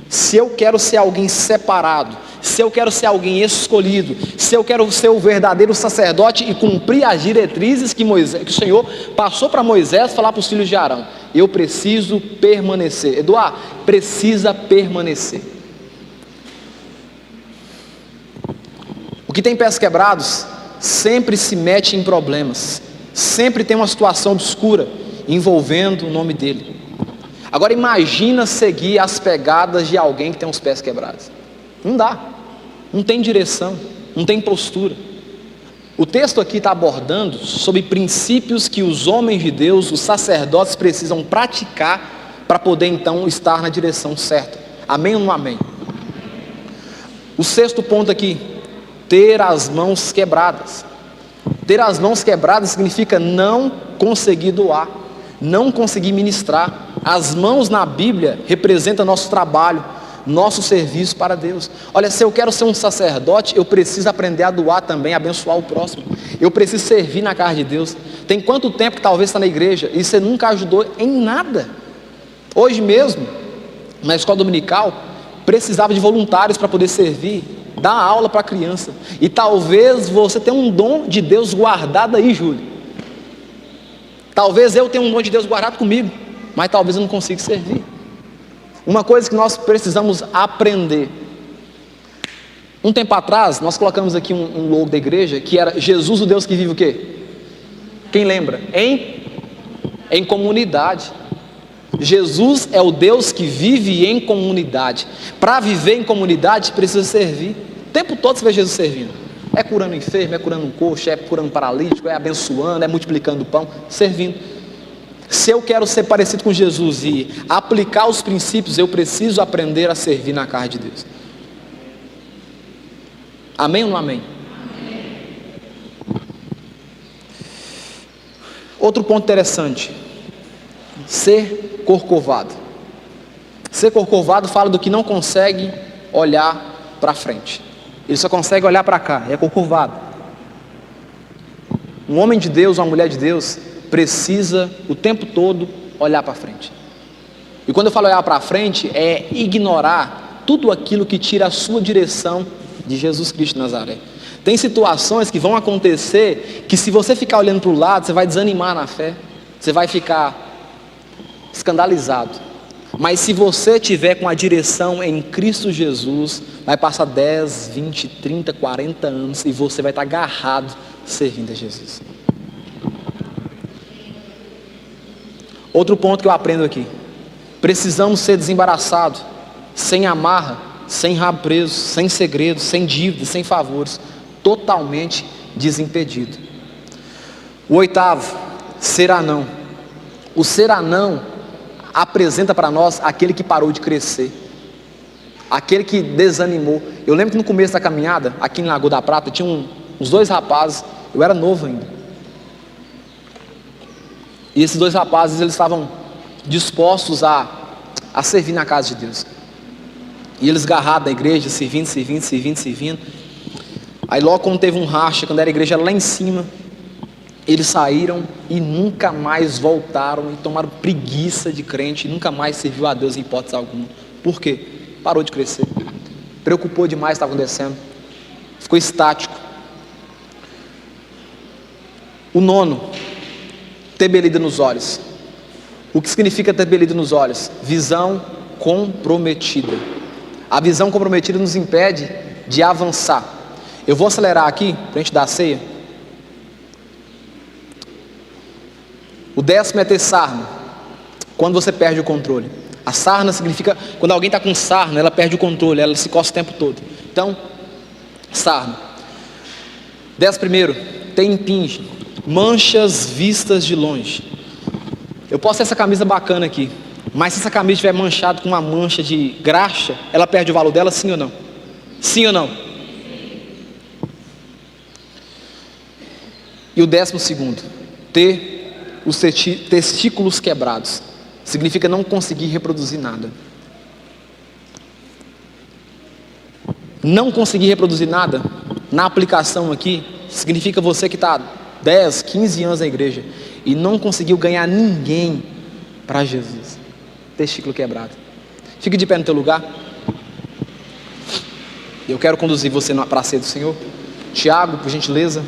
Se eu quero ser alguém separado, se eu quero ser alguém escolhido, se eu quero ser o verdadeiro sacerdote e cumprir as diretrizes que o Senhor passou para Moisés falar para os filhos de Arão, eu preciso permanecer. Eduardo, precisa permanecer. O que tem pés quebrados sempre se mete em problemas, sempre tem uma situação obscura envolvendo o nome dele. Agora imagina seguir as pegadas de alguém que tem os pés quebrados. Não dá, não tem direção, não tem postura. O texto aqui está abordando sobre princípios que os homens de Deus, os sacerdotes, precisam praticar para poder então estar na direção certa. Amém ou não amém? O sexto ponto aqui: ter as mãos quebradas. Ter as mãos quebradas significa não conseguir doar, não conseguir ministrar. As mãos na Bíblia representam nosso trabalho, nosso serviço para Deus. Olha, se eu quero ser um sacerdote, eu preciso aprender a doar também, a abençoar o próximo. Eu preciso servir na casa de Deus. Tem quanto tempo que talvez está na igreja e você nunca ajudou em nada? Hoje mesmo, na escola dominical, precisava de voluntários para poder servir, dar aula para a criança. E talvez você tenha um dom de Deus guardado aí, Júlio. Talvez eu tenha um dom de Deus guardado comigo, mas talvez eu não consiga servir. Uma coisa que nós precisamos aprender. Um tempo atrás, nós colocamos aqui um logo da igreja, que era Jesus, o Deus que vive o quê? Quem lembra? Em comunidade. Jesus é o Deus que vive em comunidade. Para viver em comunidade precisa servir. O tempo todo você vê Jesus servindo. É curando enfermo, é curando um coxo, é curando paralítico, é abençoando, é multiplicando o pão, servindo. Se eu quero ser parecido com Jesus e aplicar os princípios, eu preciso aprender a servir na casa de Deus. Amém ou não amém? Outro ponto interessante: ser corcovado. Ser corcovado fala do que não consegue olhar para frente, ele só consegue olhar para cá, é corcovado. Um homem de Deus, uma mulher de Deus, precisa o tempo todo olhar para frente. E quando eu falo olhar para frente, é ignorar tudo aquilo que tira a sua direção de Jesus Cristo de Nazaré. Tem situações que vão acontecer que, se você ficar olhando para o lado, você vai desanimar na fé, você vai ficar escandalizado. Mas se você tiver com a direção em Cristo Jesus, vai passar 10, 20, 30, 40 anos e você vai estar agarrado servindo a Jesus. Outro ponto que eu aprendo aqui: precisamos ser desembaraçados, sem amarra, sem rabo preso, sem segredos, sem dívidas, sem favores, totalmente desimpedido. O oitavo, ser anão. O ser anão apresenta para nós aquele que parou de crescer, aquele que desanimou. Eu lembro que no começo da caminhada, aqui em Lagoa da Prata, tinha uns 2 rapazes, eu era novo ainda, e esses 2 rapazes, eles estavam dispostos a servir na casa de Deus, e eles agarrados na igreja, servindo. Aí logo quando teve um racha, quando era a igreja lá em cima, eles saíram e nunca mais voltaram, e tomaram preguiça de crente, e nunca mais serviu a Deus em hipótese alguma. Por quê? Parou de crescer, preocupou demais o que estava acontecendo, ficou estático. O nono, ter belida nos olhos. O que significa ter belida nos olhos? Visão comprometida. A visão comprometida nos impede de avançar. Eu vou acelerar aqui para a gente dar a ceia. O 10º é ter sarna, quando você perde o controle. A sarna significa, quando alguém está com sarna, ela perde o controle, ela se coça o tempo todo. Então, sarna. 11º, ter impinge, manchas vistas de longe. Eu posso ter essa camisa bacana aqui, mas se essa camisa estiver manchada com uma mancha de graxa, ela perde o valor dela, sim ou não? Sim ou não? E o 12º, ter os testículos quebrados. Significa não conseguir reproduzir nada. Não conseguir reproduzir nada, na aplicação aqui, significa você que está 10, 15 anos na igreja e não conseguiu ganhar ninguém para Jesus. Testículo quebrado. Fique de pé no teu lugar. Eu quero conduzir você para a ceia do Senhor. Tiago, por gentileza.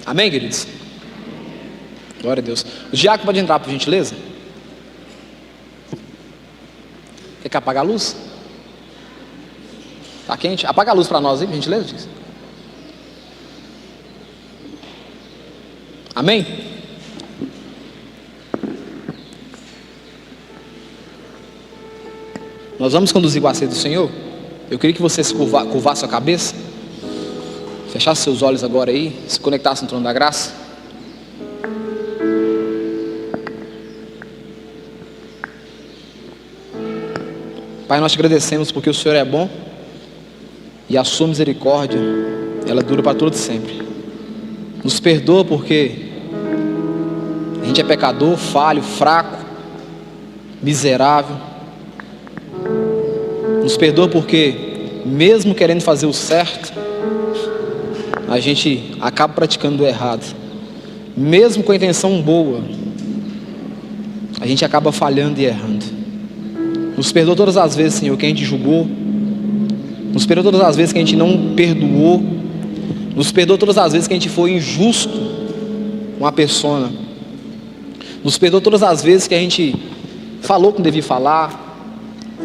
Amém, queridos? Glória a Deus. O diácono pode entrar, por gentileza? Quer que apague a luz? Está quente? Apaga a luz para nós aí, por gentileza. Amém? Nós vamos conduzir o aceito do Senhor. Eu queria que você se curvasse a cabeça, fechasse seus olhos agora aí, se conectasse no trono da graça. Pai, nós te agradecemos porque o Senhor é bom e a sua misericórdia, ela dura para todo sempre. Nos perdoa porque a gente é pecador, falho, fraco, miserável. Nos perdoa porque, mesmo querendo fazer o certo, a gente acaba praticando o errado. Mesmo com a intenção boa, a gente acaba falhando e errando. Nos perdoa todas as vezes, Senhor, que a gente julgou. Nos perdoa todas as vezes que a gente não perdoou. Nos perdoa todas as vezes que a gente foi injusto com a pessoa. Nos perdoa todas as vezes que a gente falou como devia falar,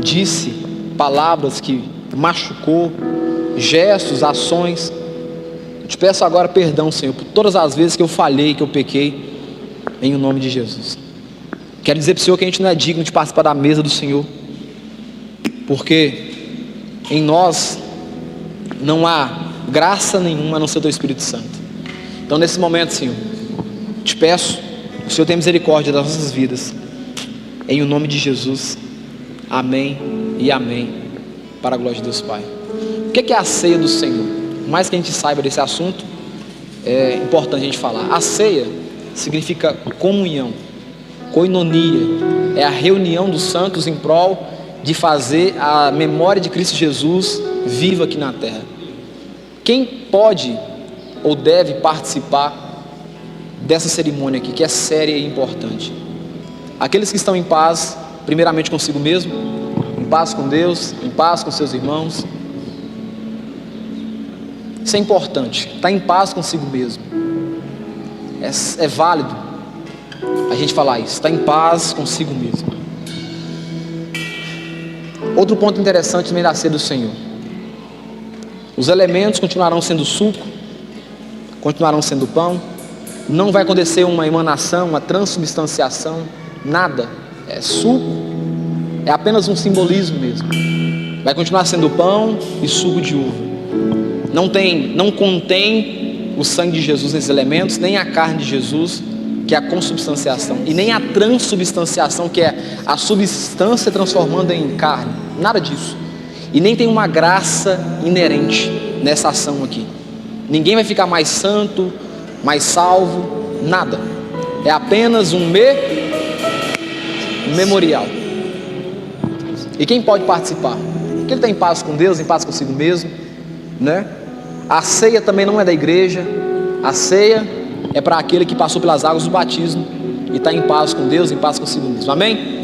disse palavras que machucou, gestos, ações. Eu te peço agora perdão, Senhor, por todas as vezes que eu falhei, que eu pequei, em nome de Jesus. Quero dizer para o Senhor que a gente não é digno de participar da mesa do Senhor, porque em nós não há graça nenhuma a não ser do Espírito Santo. Então nesse momento, Senhor, te peço que o Senhor tenha misericórdia das nossas vidas, em o nome de Jesus. Amém e amém, para a glória de Deus Pai. O que é a ceia do Senhor? Por mais que a gente saiba desse assunto, é importante a gente falar. A ceia significa comunhão, koinonia, é a reunião dos santos em prol de fazer a memória de Cristo Jesus viva aqui na terra. Quem pode ou deve participar dessa cerimônia aqui, que é séria e importante? Aqueles que estão em paz, primeiramente consigo mesmo, em paz com Deus, em paz com seus irmãos. Isso é importante, estar em paz consigo mesmo. É válido a gente falar isso, estar em paz consigo mesmo. Outro ponto interessante também da ceia do Senhor: os elementos continuarão sendo suco, continuarão sendo pão, não vai acontecer uma emanação, uma transubstanciação, nada, é suco, é apenas um simbolismo mesmo. Vai continuar sendo pão e suco de uva. Não contém o sangue de Jesus nesses elementos, nem a carne de Jesus, que é a consubstanciação, e nem a transubstanciação, que é a substância transformando em carne, nada disso. E nem tem uma graça inerente nessa ação aqui. Ninguém vai ficar mais santo, mais salvo, nada. É apenas um memorial. E quem pode participar? Porque ele está em paz com Deus, em paz consigo mesmo, né? A ceia também não é da igreja. A ceia é para aquele que passou pelas águas do batismo e está em paz com Deus, em paz consigo mesmo. Amém?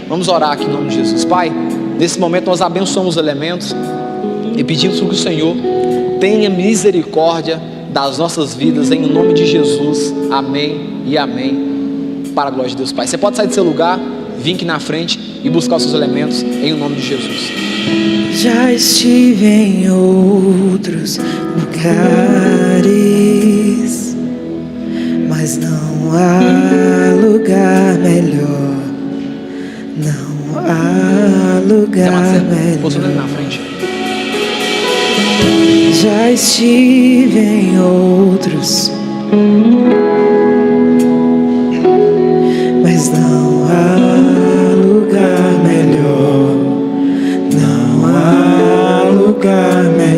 Vamos orar aqui em nome de Jesus. Pai, nesse momento nós abençoamos os elementos e pedimos que o Senhor tenha misericórdia das nossas vidas, em nome de Jesus. Amém e amém, para a glória de Deus Pai. Você pode sair do seu lugar, vir aqui na frente e buscar os seus elementos, em nome de Jesus. Já estive em outros lugares, mas não há lugar melhor. Não há lugar melhor. Na frente. Já estive em outros, mas não há lugar melhor. Não há lugar melhor.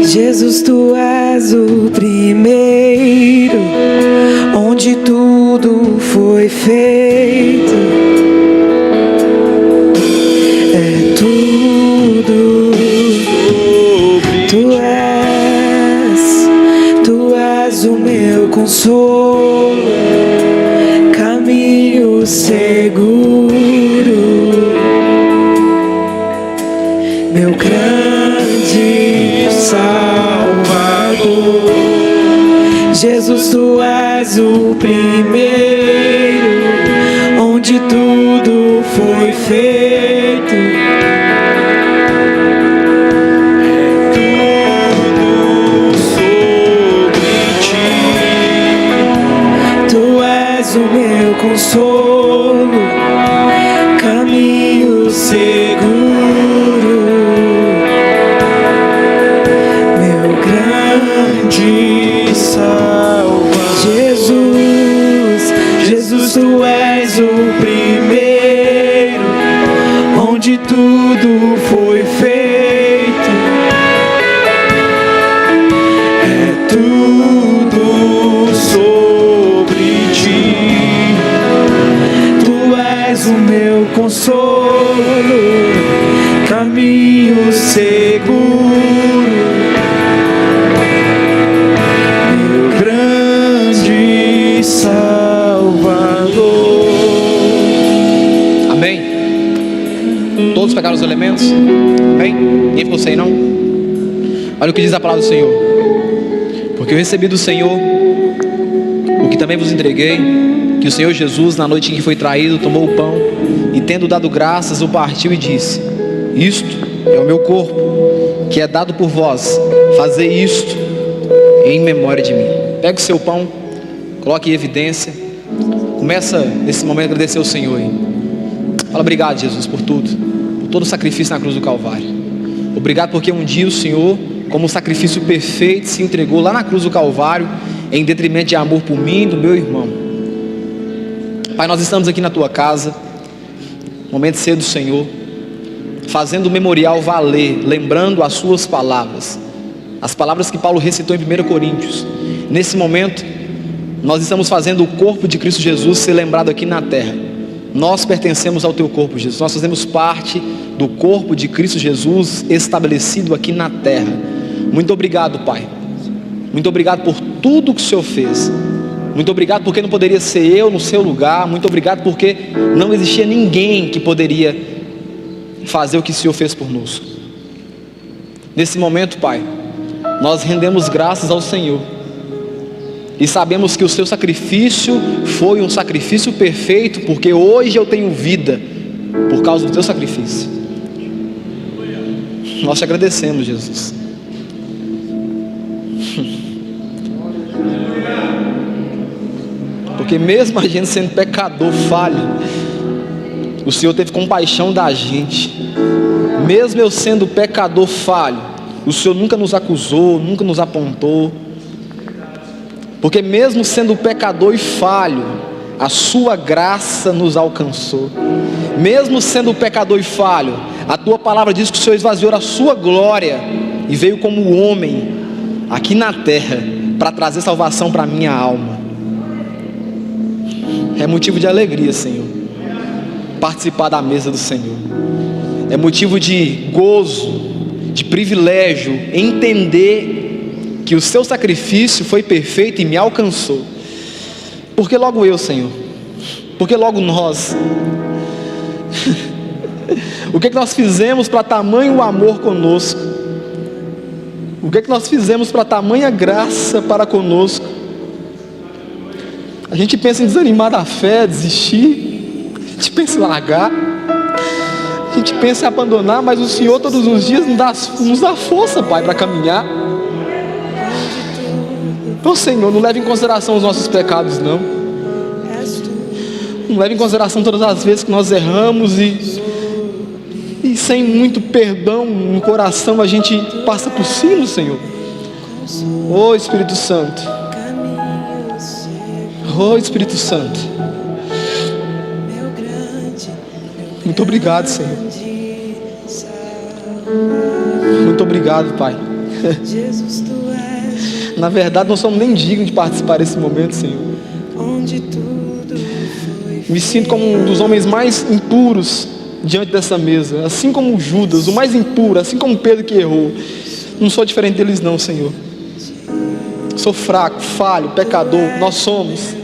Jesus, tu és o primeiro, onde tudo foi feito. consolo, caminho seguro, meu grande Salvador. Jesus, tu és o primeiro, onde tudo foi feito. O meu consolo, caminho seguro, meu grande Salvador. Jesus, tu és o primeiro, onde tudo foi feito. É tudo sobre ti. O meu consolo, caminho seguro, meu grande Salvador. Amém? Todos pegaram os elementos? Amém? Ninguém ficou sem, não? Olha o que diz a palavra do Senhor. Porque eu recebi do Senhor o que também vos entreguei, que o Senhor Jesus, na noite em que foi traído, tomou o pão e, tendo dado graças, o partiu e disse: isto é o meu corpo, que é dado por vós, fazei isto em memória de mim. Pega o seu pão, coloque em evidência, começa nesse momento a agradecer ao Senhor aí. Fala: obrigado, Jesus, por tudo, por todo o sacrifício na cruz do Calvário. Obrigado porque um dia o Senhor, como sacrifício perfeito, se entregou lá na cruz do Calvário, em detrimento de amor por mim e do meu irmão. Pai, nós estamos aqui na tua casa, momento cedo do Senhor, fazendo o memorial valer, lembrando as suas palavras, as palavras que Paulo recitou em 1 Coríntios. Nesse momento, nós estamos fazendo o corpo de Cristo Jesus ser lembrado aqui na terra. Nós pertencemos ao teu corpo, Jesus. Nós fazemos parte do corpo de Cristo Jesus estabelecido aqui na terra. Muito obrigado, Pai. Muito obrigado por tudo que o Senhor fez. Muito obrigado porque não poderia ser eu no seu lugar. Muito obrigado porque não existia ninguém que poderia fazer o que o Senhor fez por nós. Nesse momento, Pai, nós rendemos graças ao Senhor e sabemos que o seu sacrifício foi um sacrifício perfeito, porque hoje eu tenho vida por causa do teu sacrifício. Nós te agradecemos, Jesus. Porque mesmo a gente sendo pecador falho, o Senhor teve compaixão da gente. Mesmo eu sendo pecador falho, o Senhor nunca nos acusou, nunca nos apontou. Porque mesmo sendo pecador e falho, a sua graça nos alcançou. Mesmo sendo pecador e falho, a tua palavra diz que o Senhor esvaziou a sua glória e veio como homem aqui na terra para trazer salvação para a minha alma. É motivo de alegria, Senhor, participar da mesa do Senhor. É motivo de gozo, de privilégio, entender que o seu sacrifício foi perfeito e me alcançou. Porque logo eu, Senhor? Porque logo nós? O que nós fizemos para tamanho amor conosco? O que nós fizemos para tamanha graça para conosco? A gente pensa em desanimar da fé, desistir. A gente pensa em largar. A gente pensa em abandonar, mas o Senhor todos os dias nos dá força, Pai, para caminhar. Então, Senhor, não leve em consideração os nossos pecados, não. Não leve em consideração todas as vezes que nós erramos e sem muito perdão no coração a gente passa por cima, Senhor. Ô Espírito Santo. Ô Espírito Santo. Muito obrigado, Senhor. Muito obrigado, Pai. Na verdade, não somos nem dignos de participar desse momento, Senhor. Me sinto como um dos homens mais impuros diante dessa mesa. Assim como Judas, o mais impuro. Assim como Pedro que errou. Não sou diferente deles não, Senhor. Sou fraco, falho, pecador, nós somos.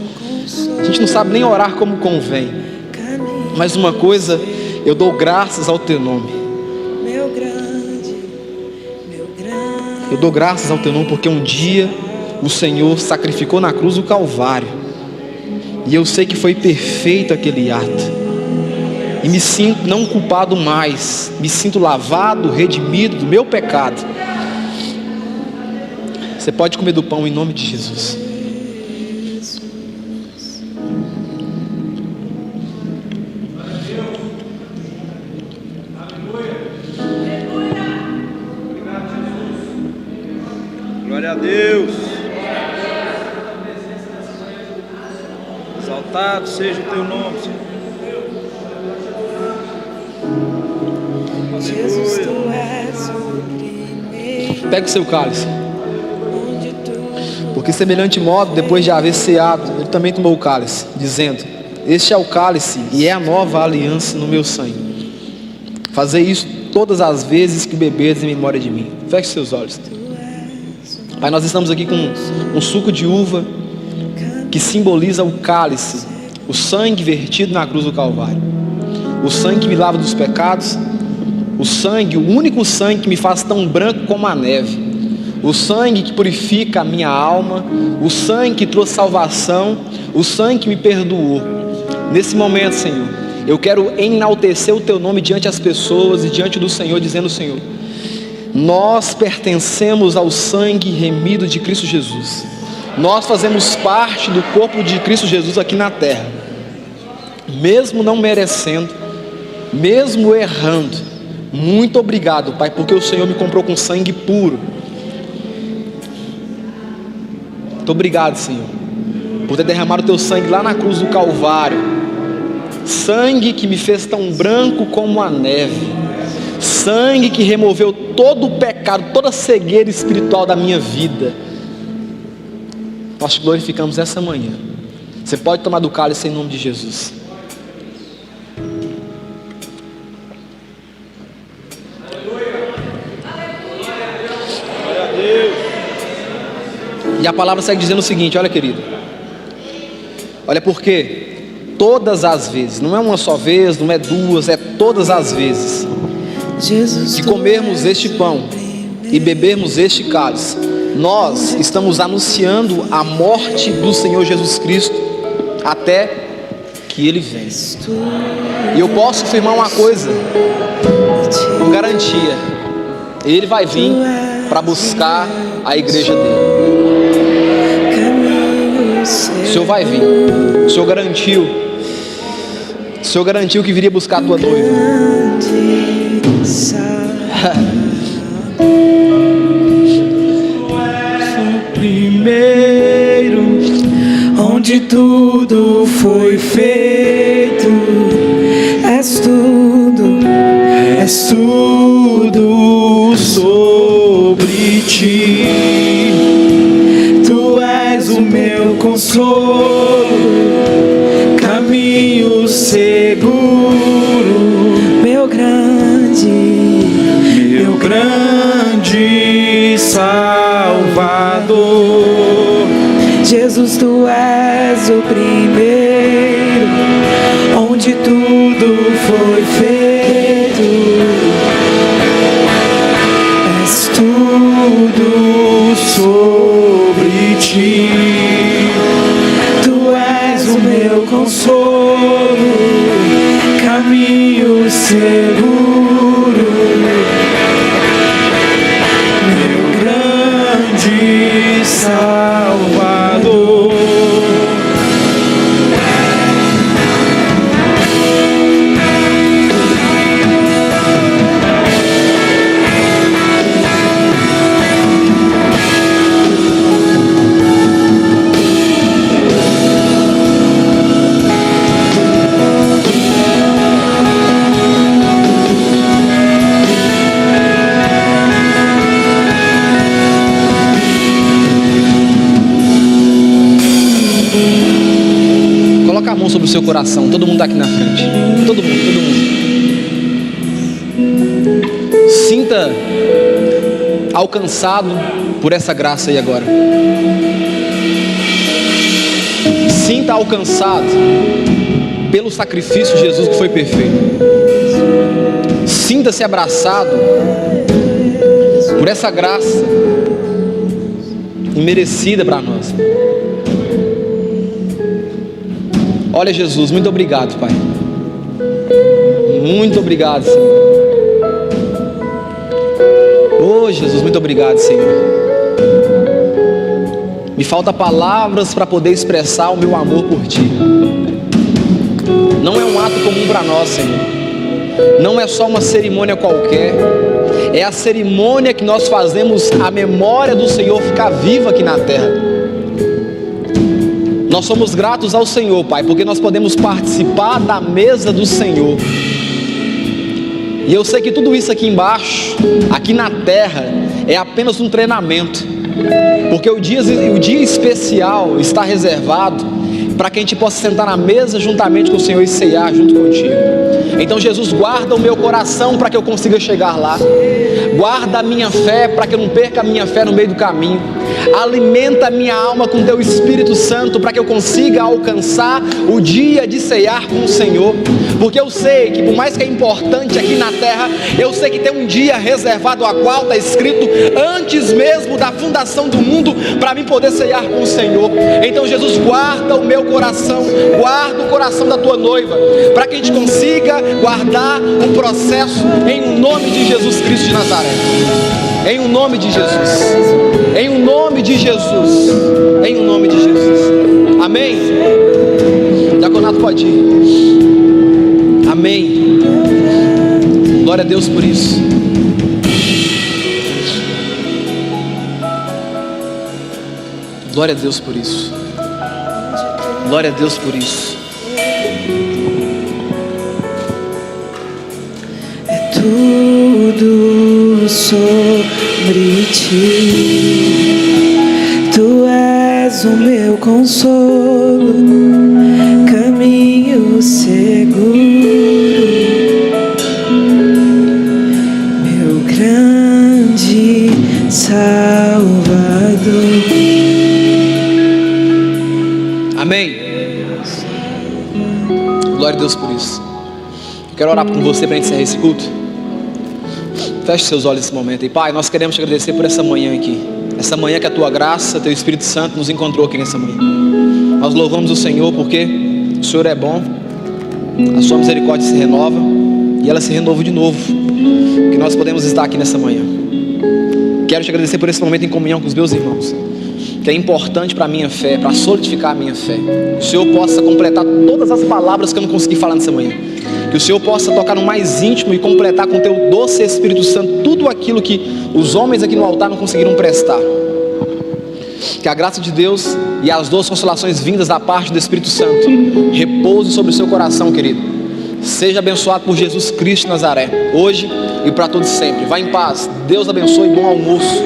A gente não sabe nem orar como convém. Mas uma coisa, eu dou graças ao teu nome. Eu dou graças ao teu nome porque um dia o Senhor sacrificou na cruz do Calvário. E eu sei que foi perfeito aquele ato. E me sinto não culpado mais. Me sinto lavado, redimido do meu pecado. Você pode comer do pão em nome de Jesus. Glória a Deus. Exaltado seja o teu nome, Senhor. Jesus, tu és o primeiro. Pega o seu cálice. Porque semelhante modo, depois de haver ceado, ele também tomou o cálice, dizendo: este é o cálice e é a nova aliança no meu sangue. Fazei isso todas as vezes que beberdes em memória de mim. Feche seus olhos. Pai, nós estamos aqui com um suco de uva que simboliza o cálice, o sangue vertido na cruz do Calvário, o sangue que me lava dos pecados, o sangue, o único sangue que me faz tão branco como a neve, o sangue que purifica a minha alma, o sangue que trouxe salvação, o sangue que me perdoou. Nesse momento, Senhor, eu quero enaltecer o teu nome diante das pessoas e diante do Senhor, dizendo: Senhor, nós pertencemos ao sangue remido de Cristo Jesus. Nós fazemos parte do corpo de Cristo Jesus aqui na terra. Mesmo não merecendo, mesmo errando, muito obrigado, Pai, porque o Senhor me comprou com sangue puro. Muito obrigado, Senhor, por ter derramado o teu sangue lá na cruz do Calvário. Sangue que me fez tão branco como a neve. Sangue que removeu todo o pecado, toda a cegueira espiritual da minha vida. Nós te glorificamos essa manhã. Você pode tomar do cálice em nome de Jesus. E a palavra segue dizendo o seguinte: olha, querido, olha, porque todas as vezes, não é uma só vez, não é duas, é todas as vezes que comermos este pão e bebermos este cálice, nós estamos anunciando a morte do Senhor Jesus Cristo até que Ele venha. E eu posso afirmar uma coisa com garantia: Ele vai vir para buscar a igreja dele. O Senhor vai vir. O Senhor garantiu que viria buscar a tua noiva. Primeiro, onde tudo foi feito, és tudo sobre ti. Tu és o meu consolo, caminho seguro, meu grande Salvador. Jesus, tu és o primeiro, onde tudo foi feito, és tudo sobre ti. Tu és o meu consolo, caminho seguro, meu grande Salvador. Coloca a mão sobre o seu coração. Todo mundo está aqui na frente. Todo mundo. Sinta alcançado por essa graça aí agora. Sinta alcançado pelo sacrifício de Jesus que foi perfeito. Sinta-se abraçado por essa graça imerecida para nós. Olha, Jesus, muito obrigado, Pai. Muito obrigado, Senhor. Oh, Jesus, muito obrigado, Senhor. Me falta palavras para poder expressar o meu amor por Ti. Não é um ato comum para nós, Senhor. Não é só uma cerimônia qualquer. É a cerimônia que nós fazemos a memória do Senhor ficar viva aqui na terra. Nós somos gratos ao Senhor, Pai, porque nós podemos participar da mesa do Senhor. E eu sei que tudo isso aqui embaixo, aqui na terra, é apenas um treinamento. Porque o dia especial está reservado para que a gente possa sentar na mesa juntamente com o Senhor e ceiar junto contigo. Então, Jesus, guarda o meu coração para que eu consiga chegar lá. Guarda a minha fé para que eu não perca a minha fé no meio do caminho. Alimenta a minha alma com Teu Espírito Santo para que eu consiga alcançar o dia de ceiar com o Senhor. Porque eu sei que por mais que é importante aqui na terra, eu sei que tem um dia reservado a qual está escrito antes mesmo da fundação do mundo para mim poder ceiar com o Senhor. Então, Jesus, guarda o meu coração, guarda o coração da Tua noiva, para que a gente consiga guardar o processo em nome de Jesus Cristo de Nazaré. Em o nome de Jesus. Em o nome de Jesus. Em o nome de Jesus. Amém? Diaconato pode ir. Amém. Glória a Deus por isso. Glória a Deus por isso. Glória a Deus por isso. É tudo sobre Ti. Tu és o meu consolo, caminho seguro, meu grande Salvador. Amém. Glória a Deus por isso. Quero orar com você para encerrar esse culto. Feche seus olhos nesse momento. E Pai, nós queremos te agradecer por essa manhã aqui. Essa manhã que a Tua graça, Teu Espírito Santo nos encontrou aqui nessa manhã. Nós louvamos o Senhor porque o Senhor é bom. A Sua misericórdia se renova e ela se renova de novo. Que nós podemos estar aqui nessa manhã. Quero te agradecer por esse momento em comunhão com os meus irmãos, que é importante para a minha fé, para solidificar a minha fé. Que o Senhor possa completar todas as palavras que eu não consegui falar nessa manhã. Que o Senhor possa tocar no mais íntimo e completar com o Teu doce Espírito Santo tudo aquilo que os homens aqui no altar não conseguiram prestar. Que a graça de Deus e as doces consolações vindas da parte do Espírito Santo repouse sobre o seu coração, querido. Seja abençoado por Jesus Cristo de Nazaré, hoje e para todos sempre. Vá em paz. Deus abençoe e bom almoço.